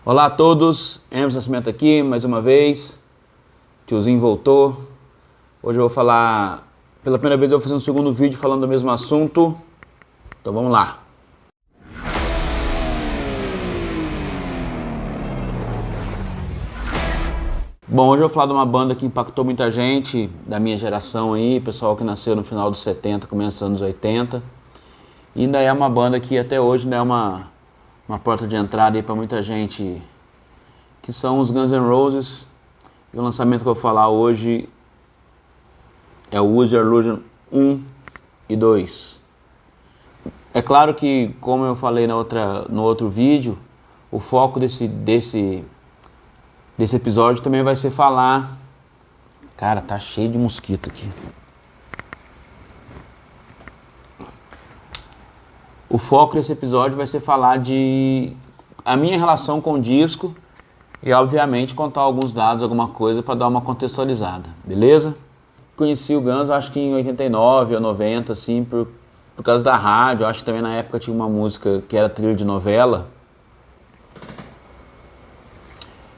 Olá a todos, Emerson Nascimento aqui mais uma vez, tiozinho voltou. Hoje eu vou falar, pela primeira vez eu vou fazer um segundo vídeo falando do mesmo assunto, então vamos lá. Bom, hoje eu vou falar de uma banda que impactou muita gente da minha geração aí, pessoal que nasceu no final dos 70, começo dos anos 80. E ainda é uma banda que até hoje ainda é uma porta de entrada aí para muita gente, que são os Guns N' Roses. E o lançamento que eu vou falar hoje é o Use Your Illusion 1 e 2. É claro que, como eu falei no outro vídeo, o foco desse episódio também vai ser falar... Cara, tá cheio de mosquito aqui. O foco desse episódio vai ser falar de a minha relação com o disco e, obviamente, contar alguns dados, alguma coisa para dar uma contextualizada, beleza? Conheci o Guns, acho que em 89 ou 90, assim, por causa da rádio. Acho que também na época tinha uma música que era trilha de novela,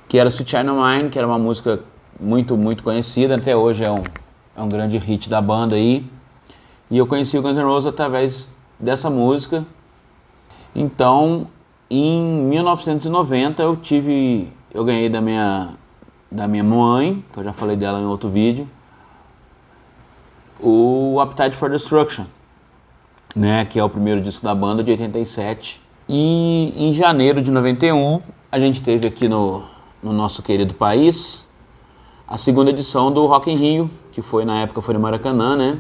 que era Sweet Child O' Mine, que era uma música muito conhecida, até hoje é um grande hit da banda aí. E eu conheci o Guns N' Roses através dessa música. Então, em 1990 eu ganhei da minha mãe, que eu já falei dela em outro vídeo, o Appetite for Destruction, né, que é o primeiro disco da banda, de 87. E em janeiro de 91 a gente teve aqui no nosso querido país a segunda edição do Rock in Rio, que na época foi no Maracanã, né?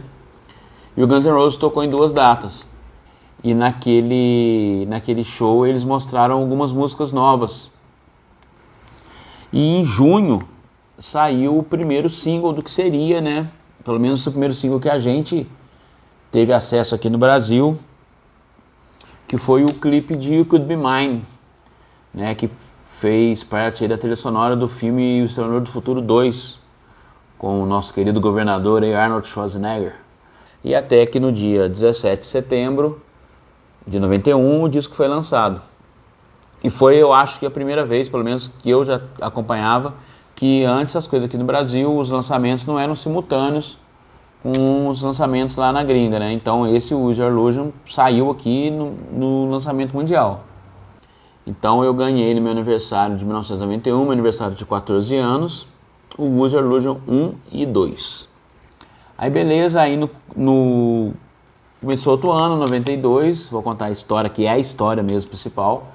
E o Guns N' Roses tocou em duas datas. E naquele show eles mostraram algumas músicas novas. E em junho saiu o primeiro single do que seria, né? Pelo menos o primeiro single que a gente teve acesso aqui no Brasil, que foi o clipe de You Could Be Mine, né? Que fez parte da trilha sonora do filme O Exterminador do Futuro 2, com o nosso querido governador aí, Arnold Schwarzenegger. E até que no dia 17 de setembro de 91 o disco foi lançado. E foi, eu acho que a primeira vez, pelo menos que eu já acompanhava, que antes as coisas aqui no Brasil, os lançamentos não eram simultâneos com os lançamentos lá na gringa, né? Então esse Use Your Illusion saiu aqui no lançamento mundial. Então eu ganhei no meu aniversário de 1991, meu aniversário de 14 anos, o Use Your Illusion 1 e 2. Aí beleza, aí começou outro ano, 92, vou contar a história, que é a história mesmo principal.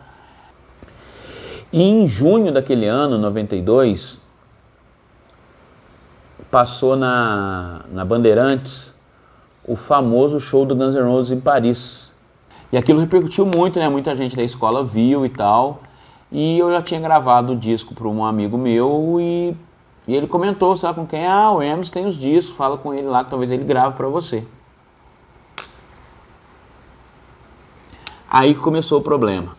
E em junho daquele ano, 92, passou na Bandeirantes o famoso show do Guns N' Roses em Paris. E aquilo repercutiu muito, né? Muita gente da escola viu e tal. E eu já tinha gravado o disco para um amigo meu e ele comentou, sabe com quem? Ah, o Emerson tem os discos, fala com ele lá que talvez ele grave para você. Aí começou o problema.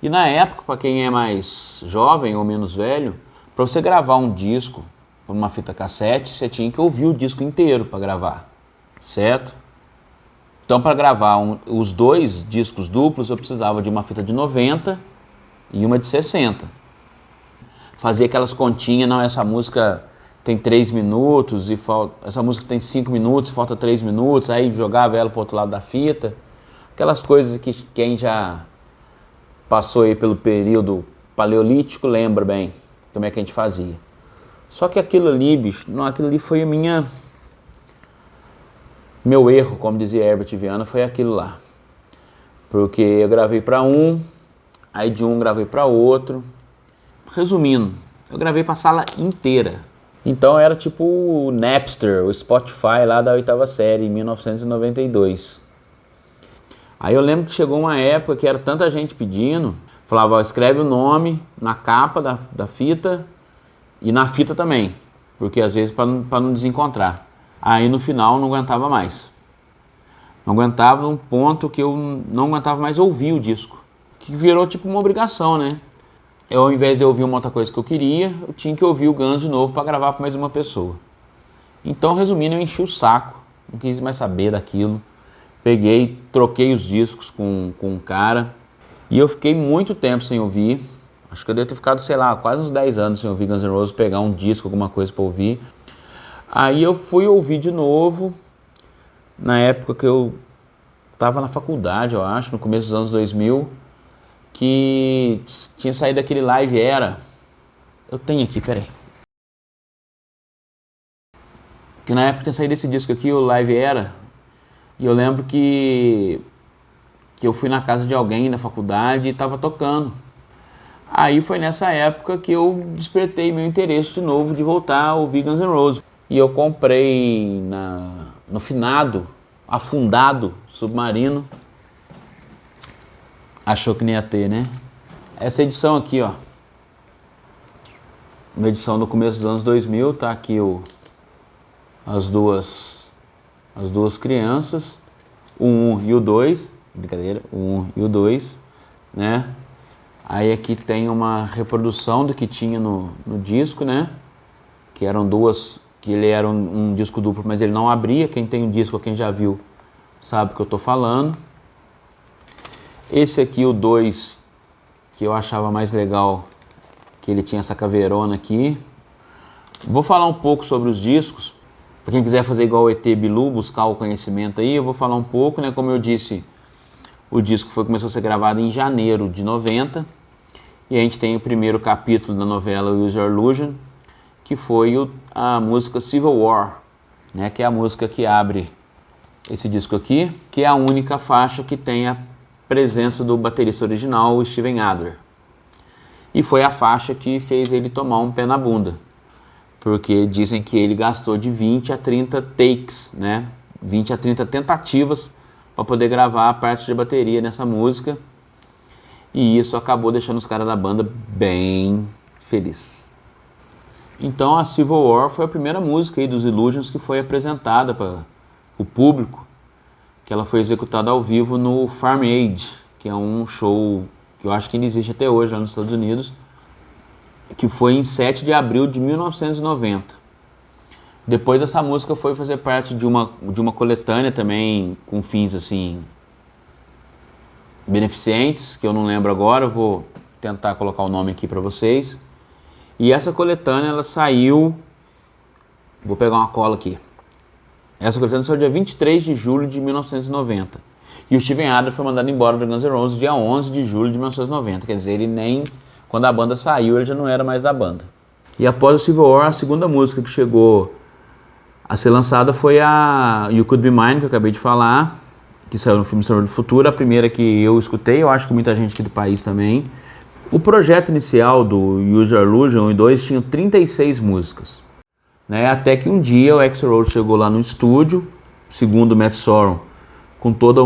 E na época, para quem é mais jovem ou menos velho, para você gravar um disco por uma fita cassete, você tinha que ouvir o disco inteiro para gravar, certo? Então, para gravar os dois discos duplos, eu precisava de uma fita de 90 e uma de 60. Fazia aquelas continhas, não, essa música tem 3 minutos, essa música tem 5 minutos, falta 3 minutos, aí jogava ela para o outro lado da fita. Aquelas coisas que quem já passou aí pelo período paleolítico lembra bem como é que a gente fazia. Só que aquilo ali, bicho, não, aquilo ali foi meu erro, como dizia Herbert Viana, foi aquilo lá. Porque eu gravei para um, aí de um gravei para outro. Resumindo, eu gravei para a sala inteira. Então era tipo o Napster, o Spotify lá da 8ª série, em 1992. Aí eu lembro que chegou uma época que era tanta gente pedindo, falava, ó, escreve o nome na capa da fita e na fita também, porque às vezes para não desencontrar. Aí no final não aguentava mais. Não aguentava um ponto que eu não aguentava mais ouvir o disco, que virou tipo uma obrigação, né? Eu, ao invés de ouvir uma outra coisa que eu queria, eu tinha que ouvir o Guns de novo para gravar para mais uma pessoa. Então, resumindo, eu enchi o saco, não quis mais saber daquilo. Peguei, troquei os discos com um cara e eu fiquei muito tempo sem ouvir. Acho que eu devo ter ficado, sei lá, quase uns 10 anos sem ouvir Guns N' Roses, pegar um disco, alguma coisa pra ouvir. Aí eu fui ouvir de novo, na época que eu tava na faculdade, eu acho, no começo dos anos 2000, que tinha saído aquele Live Era. Eu tenho aqui, peraí. Que na época tinha saído esse disco aqui, o Live Era, e eu lembro que eu fui na casa de alguém da faculdade e tava tocando. Aí foi nessa época que eu despertei meu interesse de novo de voltar a ouvir Guns N' Roses. E eu comprei no finado, afundado, Submarino. Achou que nem ia ter, né? Essa edição aqui, ó. Uma edição do começo dos anos 2000, tá aqui as duas crianças, o 1 e o 2, brincadeira, o 1 e o 2, né? Aí aqui tem uma reprodução do que tinha no disco, né? Que eram duas, que ele era um disco duplo, mas ele não abria. Quem tem o disco, quem já viu, sabe o que eu tô falando. Esse aqui, o 2, que eu achava mais legal, que ele tinha essa caveirona aqui. Vou falar um pouco sobre os discos. Para quem quiser fazer igual o ET Bilu, buscar o conhecimento aí, eu vou falar um pouco, né? Como eu disse, o disco começou a ser gravado em janeiro de 90. E a gente tem o primeiro capítulo da novela Use Your Illusion, que foi a música Civil War, né? Que é a música que abre esse disco aqui, que é a única faixa que tem a presença do baterista original, o Steven Adler. E foi a faixa que fez ele tomar um pé na bunda, porque dizem que ele gastou de 20 a 30 takes, né? 20 a 30 tentativas para poder gravar a parte de bateria nessa música. E isso acabou deixando os caras da banda bem felizes. Então a Civil War foi a primeira música aí dos Illusions que foi apresentada para o público, que ela foi executada ao vivo no Farm Aid, que é um show que eu acho que ainda existe até hoje lá nos Estados Unidos, que foi em 7 de abril de 1990. Depois essa música foi fazer parte de uma coletânea também com fins assim beneficentes, que eu não lembro agora, eu vou tentar colocar o nome aqui para vocês. E essa coletânea, ela saiu, vou pegar uma cola aqui. Essa coletânea saiu dia 23 de julho de 1990. E o Steven Adler foi mandado embora do Guns N' Roses dia 11 de julho de 1990. Quer dizer, ele nem, quando a banda saiu, ele já não era mais da banda. E após o Civil War, a segunda música que chegou a ser lançada foi a You Could Be Mine, que eu acabei de falar, que saiu no filme Senhor do Futuro, a primeira que eu escutei, eu acho que muita gente aqui do país também. O projeto inicial do Use Your Illusion 1 e 2 tinha 36 músicas, né? Até que um dia o Axl Rose chegou lá no estúdio, segundo o Matt Sorum, com toda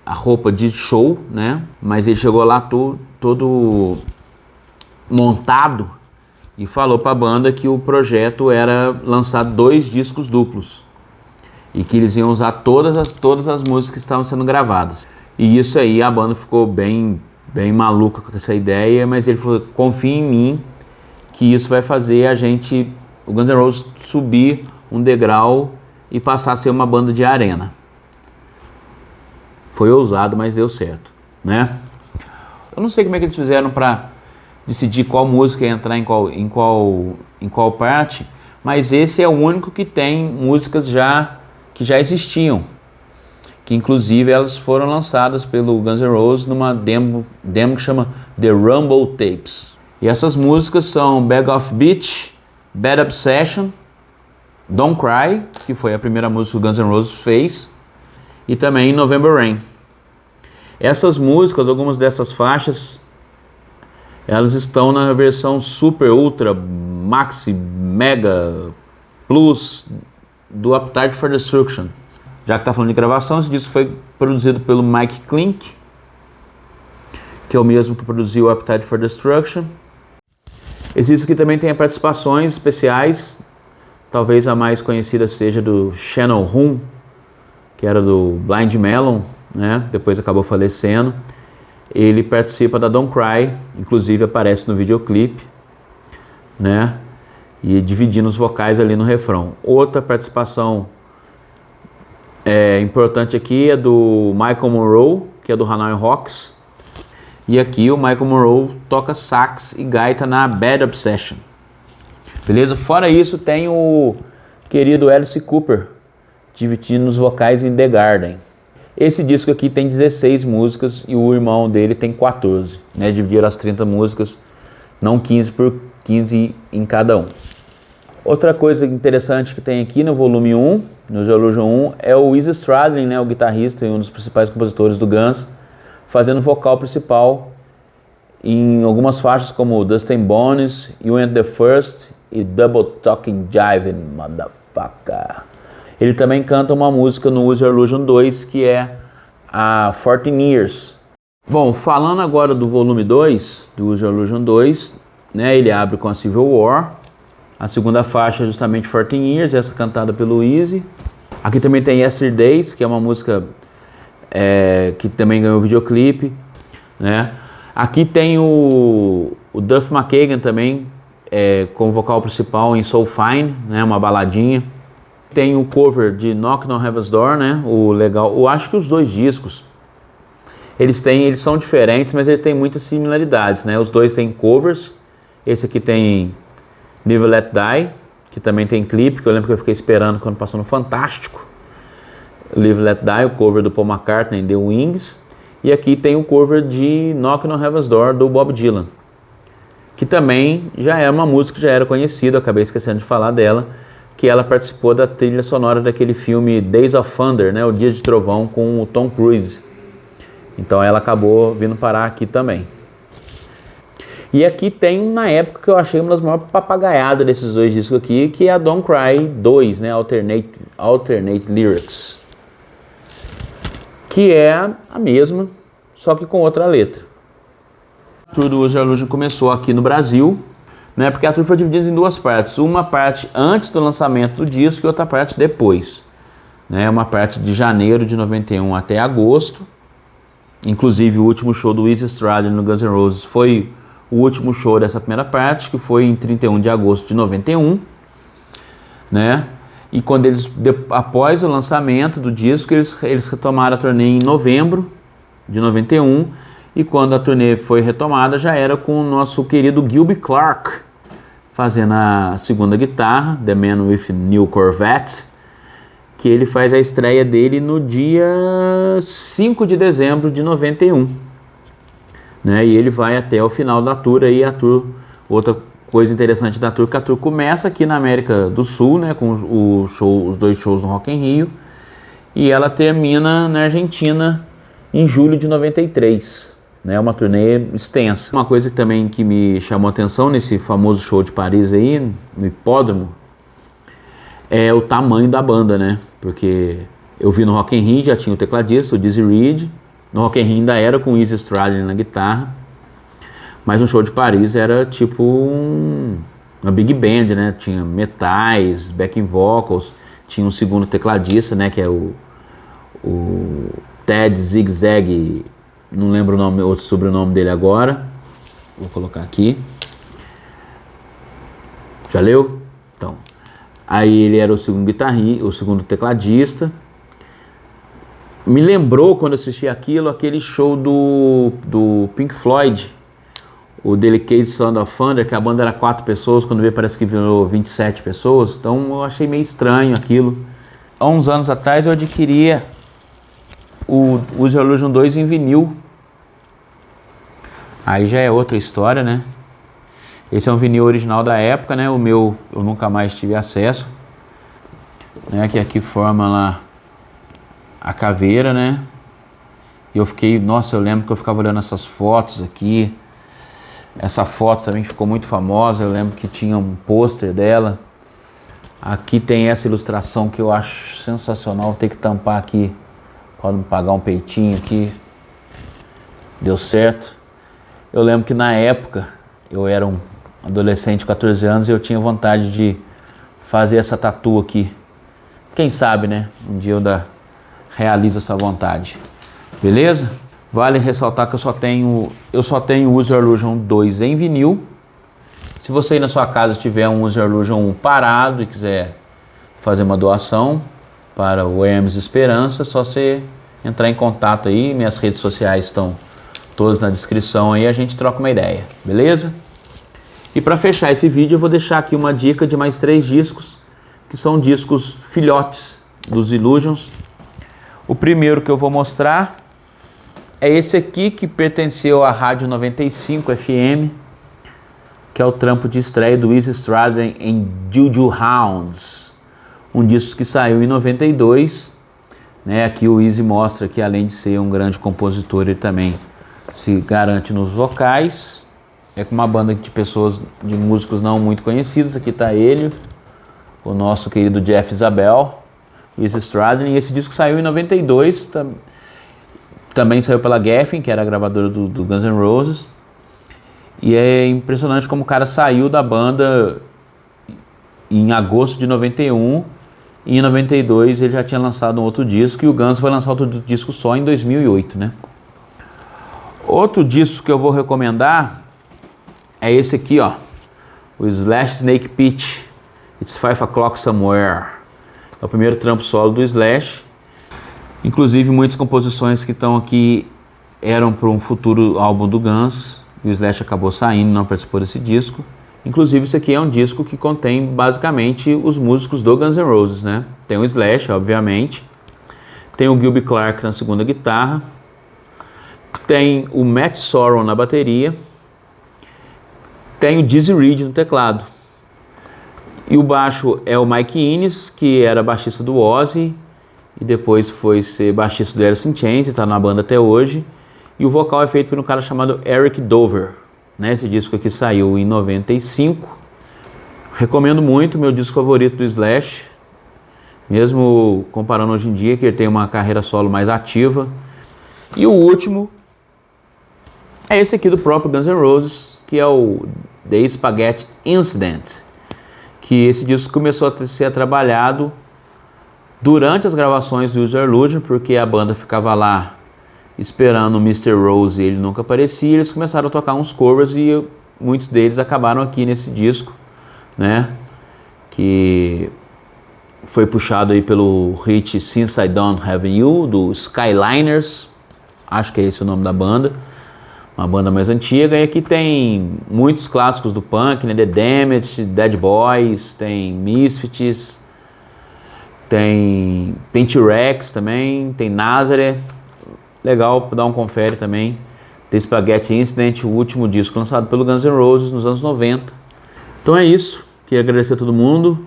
a roupa de show, né? Mas ele chegou lá todo montado e falou para a banda que o projeto era lançar 2 discos duplos. E que eles iam usar todas as músicas que estavam sendo gravadas. E isso aí, a banda ficou bem maluca com essa ideia, mas ele falou, confia em mim, que isso vai fazer o Guns N' Roses subir um degrau e passar a ser uma banda de arena. Foi ousado, mas deu certo, né? Eu não sei como é que eles fizeram para decidir qual música ia entrar em qual parte, mas esse é o único que tem músicas que já existiam, que inclusive elas foram lançadas pelo Guns N' Roses numa demo que chama The Rumble Tapes. E essas músicas são Bag of Bitch, Bad Obsession, Don't Cry, que foi a primeira música que o Guns N' Roses fez, e também November Rain. Essas músicas, algumas dessas faixas, elas estão na versão Super, Ultra, Maxi, Mega, Plus do Appetite for Destruction. Já que está falando de gravação, esse disco foi produzido pelo Mike Clink, que é o mesmo que produziu o Appetite for Destruction. Esse disco aqui também tem participações especiais, talvez a mais conhecida seja do Shannon Hoon, que era do Blind Melon, né? Depois acabou falecendo. Ele participa da Don't Cry, inclusive aparece no videoclipe, né? E dividindo os vocais ali no refrão. Outra participação importante aqui é do Michael Monroe, que é do Hanoi Rocks. E aqui o Michael Monroe toca sax e gaita na Bad Obsession. Beleza? Fora isso, tem o querido Alice Cooper dividindo os vocais em The Garden. Esse disco aqui tem 16 músicas e o irmão dele tem 14, né? Dividiram as 30 músicas, não 15 por 15 em cada um. Outra coisa interessante que tem aqui no volume 1, no Use Your Illusion 1, é o Izzy Stradlin, né? O guitarrista e um dos principais compositores do Guns, fazendo o vocal principal em algumas faixas como Dust and Bones, You Ain't the First e Double Talking Jiving, Motherfucker. Ele também canta uma música no Use Your Illusion 2, que é a 14 Years. Bom, falando agora do volume 2, do Use Your Illusion 2, né, ele abre com a Civil War. A segunda faixa é justamente 14 Years, essa cantada pelo Izzy. Aqui também tem Yesterdays, que é uma música que também ganhou videoclipe, né? Aqui tem o Duff McKagan também, com o vocal principal em So Fine, né, uma baladinha. Tem o cover de Knock on Heaven's Door, né? O legal, eu acho que os dois discos eles são diferentes, mas eles têm muitas similaridades, né? Os dois têm covers. Esse aqui tem Live Let Die, que também tem clipe, que eu lembro que eu fiquei esperando quando passou no Fantástico. Live Let Die, o cover do Paul McCartney, The Wings. E aqui tem o cover de Knock on Heaven's Door, do Bob Dylan, que também já é uma música que já era conhecida, eu acabei esquecendo de falar dela, que ela participou da trilha sonora daquele filme Days of Thunder, né, o Dia de Trovão, com o Tom Cruise. Então ela acabou vindo parar aqui também. E aqui tem, na época, que eu achei uma das maiores papagaiadas desses dois discos aqui, que é a Don't Cry 2, né, Alternate Lyrics, que é a mesma, só que com outra letra. A tour do Use Your Illusion começou aqui no Brasil, né, porque a tour foi dividida em duas partes. Uma parte antes do lançamento do disco e outra parte depois. Né, uma parte de janeiro de 91 até agosto. Inclusive o último show do Izzy Stradlin no Guns N' Roses foi o último show dessa primeira parte, que foi em 31 de agosto de 91. Né? E quando após o lançamento do disco, eles retomaram a turnê em novembro de 91. E quando a turnê foi retomada, já era com o nosso querido Gilby Clarke fazendo a segunda guitarra, The Man with New Corvette, que ele faz a estreia dele no dia 5 de dezembro de 91. Né? E ele vai até o final da tour. Aí a tour, outra coisa interessante da tour, que a tour começa aqui na América do Sul, né, com os dois shows no Rock in Rio, e ela termina na Argentina em julho de 93. Né, uma turnê extensa. Uma coisa que também que me chamou a atenção nesse famoso show de Paris aí, no hipódromo, é o tamanho da banda, né? Porque eu vi no Rock in Rio, já tinha o tecladista, o Dizzy Reed. No Rock in Rio ainda era com o Izzy Stradlin na guitarra. Mas no show de Paris era tipo uma big band, né? Tinha metais, backing vocals, tinha um segundo tecladista, né? Que é o Ted Zigzag. Não lembro outro sobrenome dele agora. Vou colocar aqui. Já leu? Então. Aí ele era o segundo guitarrista, o segundo tecladista. Me lembrou, quando eu assisti aquilo, aquele show do Pink Floyd, o Delicate Sound of Thunder, que a banda era 4 pessoas, quando veio parece que virou 27 pessoas. Então eu achei meio estranho aquilo. Há uns anos atrás eu adquiria o Use Your Illusion 2 em vinil. Aí já é outra história, né? Esse é um vinil original da época, né? O meu eu nunca mais tive acesso, né? Que aqui forma lá a caveira, né? E eu fiquei, nossa, eu lembro que eu ficava olhando essas fotos aqui. Essa foto também ficou muito famosa, eu lembro que tinha um pôster dela. Aqui tem essa ilustração que eu acho sensacional, vou ter que tampar aqui. Pode me pagar um peitinho aqui. Deu certo. Eu lembro que na época, eu era um adolescente de 14 anos e eu tinha vontade de fazer essa tatu aqui. Quem sabe, né? Um dia eu realizo essa vontade. Beleza? Vale ressaltar que eu só tenho Use Your Illusion 2 em vinil. Se você aí na sua casa tiver um Use Your Illusion 1 parado e quiser fazer uma doação para o Hermes Esperança, é só você entrar em contato aí. Minhas redes sociais estão todos na descrição aí, a gente troca uma ideia, beleza? E para fechar esse vídeo eu vou deixar aqui uma dica de mais 3 discos, que são discos filhotes dos Illusions. O primeiro que eu vou mostrar é esse aqui, que pertenceu à Rádio 95 FM, que é o trampo de estreia do Izzy Stradlin em Juju Hounds, um disco que saiu em 92, né? Aqui o Izzy mostra que, além de ser um grande compositor, ele também se garante nos vocais. É com uma banda de pessoas, de músicos não muito conhecidos. Aqui está ele, o nosso querido Jeff Isabel, o Izzy Stradlin. E esse disco saiu em 92, também saiu pela Geffen, que era a gravadora do Guns N' Roses. E é impressionante como o cara saiu da banda em agosto de 91, e em 92 ele já tinha lançado um outro disco, e o Guns vai lançar outro disco só em 2008, né? Outro disco que eu vou recomendar é esse aqui, ó, o Slash Snake Pit, It's 5 O'Clock Somewhere. É o primeiro trampo solo do Slash. Inclusive muitas composições que estão aqui eram para um futuro álbum do Guns, e o Slash acabou saindo, não participou desse disco. Inclusive isso aqui é um disco que contém basicamente os músicos do Guns N' Roses, né? Tem o Slash, obviamente, tem o Gilby Clarke na segunda guitarra, tem o Matt Sorum na bateria, tem o Dizzy Reed no teclado. E o baixo é o Mike Inez, que era baixista do Ozzy e depois foi ser baixista do Alice in Chains, está na banda até hoje. E o vocal é feito por um cara chamado Eric Dover, né? Esse disco aqui saiu em 95. Recomendo muito, meu disco favorito do Slash, mesmo comparando hoje em dia, que ele tem uma carreira solo mais ativa. E o último é esse aqui do próprio Guns N' Roses, que é o The Spaghetti Incident, que esse disco começou a ser trabalhado durante as gravações do Use Your Illusion, porque a banda ficava lá esperando o Mr. Rose e ele nunca aparecia. Eles começaram a tocar uns covers e muitos deles acabaram aqui nesse disco, né? Que foi puxado aí pelo hit Since I Don't Have You, do Skyliners, acho que é esse o nome da banda, uma banda mais antiga. E aqui tem muitos clássicos do punk, né? The Damned, Dead Boys, tem Misfits, tem T-Rex também, tem Nazareth. Legal, dar um confere também. The Spaghetti Incident, o último disco lançado pelo Guns N' Roses nos anos 90. Então é isso, queria agradecer a todo mundo,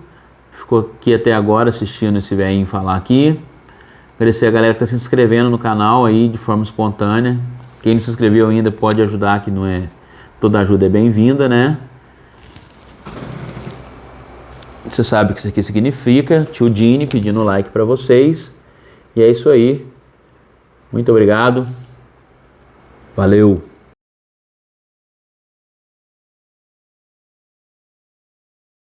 ficou aqui até agora assistindo esse velhinho falar aqui. Agradecer a galera que está se inscrevendo no canal aí de forma espontânea. Quem não se inscreveu ainda pode ajudar, que não é... toda ajuda é bem-vinda, né? Você sabe o que isso aqui significa. Tio Dini pedindo like para vocês. E é isso aí. Muito obrigado. Valeu.